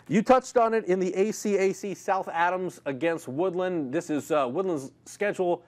You touched on it in the ACAC. South Adams against Woodlan. This is Woodlan's schedule.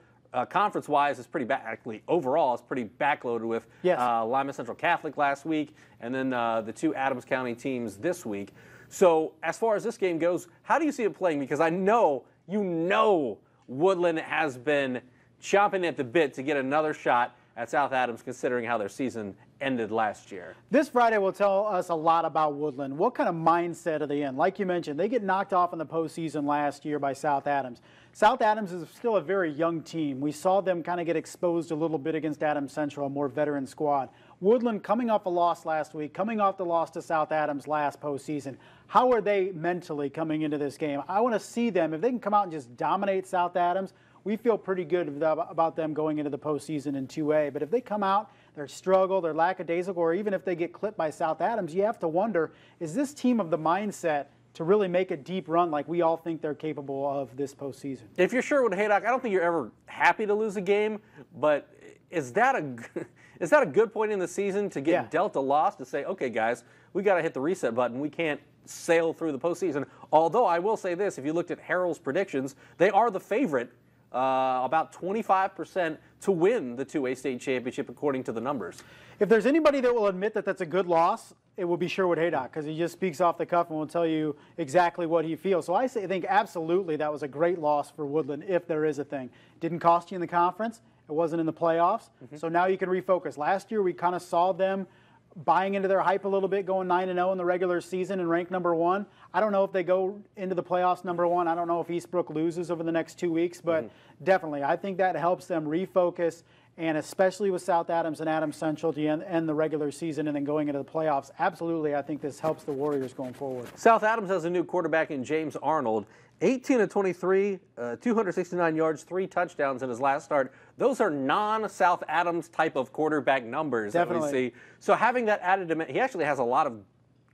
Conference-wise, is pretty actually overall it's pretty backloaded with Lima Central Catholic last week, and then the two Adams County teams this week. So as far as this game goes, how do you see it playing? Because I know Woodlan has been chomping at the bit to get another shot at South Adams, considering how their season ended last year. This Friday will tell us a lot about Woodlan. What kind of mindset are they in? Like you mentioned, they get knocked off in the postseason last year by South Adams. South Adams is still a very young team. We saw them kind of get exposed a little bit against Adams Central, a more veteran squad. Woodlan coming off a loss last week, coming off the loss to South Adams last postseason. How are they mentally coming into this game? I want to see them. If they can come out and just dominate South Adams, we feel pretty good about them going into the postseason in 2A. But if they come out, their struggle, their lackadaisical, or even if they get clipped by South Adams, you have to wonder, is this team of the mindset to really make a deep run like we all think they're capable of this postseason? If you're Sherwood Haydock, I don't think you're ever happy to lose a game, but is that a good point in the season to get dealt a loss, to say, okay, guys, we got to hit the reset button. We can't sail through the postseason. Although I will say this, if you looked at Harrell's predictions, they are the favorite, about 25% to win the 2A state championship according to the numbers. If there's anybody that will admit that that's a good loss, it will be Sherwood Haydock, because he just speaks off the cuff and will tell you exactly what he feels. So I think absolutely that was a great loss for Woodlan, if there is a thing. Didn't cost you in the conference. It wasn't in the playoffs. So now you can refocus. Last year we kind of saw them buying into their hype a little bit, going 9-0 in the regular season and ranked #1. I don't know if they go into the playoffs #1. I don't know if Eastbrook loses over the next 2 weeks, but definitely I think that helps them refocus, and especially with South Adams and Adams Central to end the regular season and then going into the playoffs. Absolutely, I think this helps the Warriors going forward. South Adams has a new quarterback in James Arnold. 18 of 23, 269 yards, 3 touchdowns in his last start. Those are non-South Adams type of quarterback numbers that we see. So having that added dimension, he actually has a lot of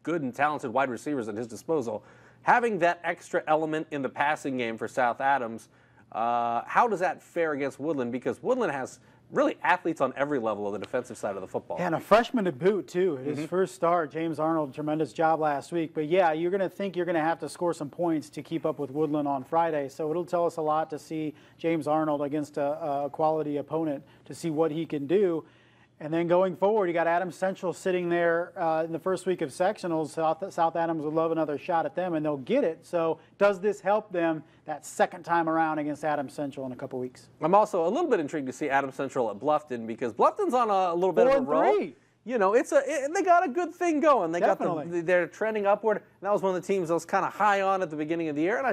good and talented wide receivers at his disposal. Having that extra element in the passing game for South Adams, how does that fare against Woodlan? Because Woodlan has really athletes on every level of the defensive side of the football. And a freshman to boot, too. His first start, James Arnold, tremendous job last week. But, yeah, you're going to think you're going to have to score some points to keep up with Woodlan on Friday. So it'll tell us a lot to see James Arnold against a quality opponent, to see what he can do. And then going forward, you got Adams Central sitting there in the first week of sectionals. South Adams would love another shot at them, and they'll get it. So does this help them that second time around against Adams Central in a couple weeks? I'm also a little bit intrigued to see Adams Central at Bluffton, because Bluffton's on a little bit of a roll. You know, they got a good thing going. They're trending upward. And that was one of the teams I was kind of high on at the beginning of the year, and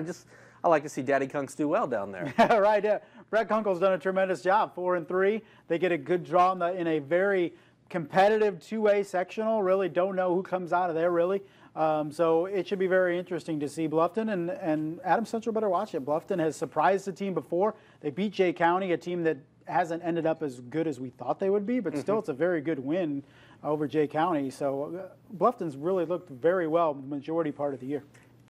I like to see Daddy Kunks do well down there. Right. Yeah. Brett Kunkel's done a tremendous job. 4-3. They get a good draw in a very competitive 2A sectional. Really don't know who comes out of there, really. So it should be very interesting to see Bluffton, and Adams Central better watch it. Bluffton has surprised the team before. They beat Jay County, a team that hasn't ended up as good as we thought they would be, but still it's a very good win over Jay County. So Bluffton's really looked very well the majority part of the year.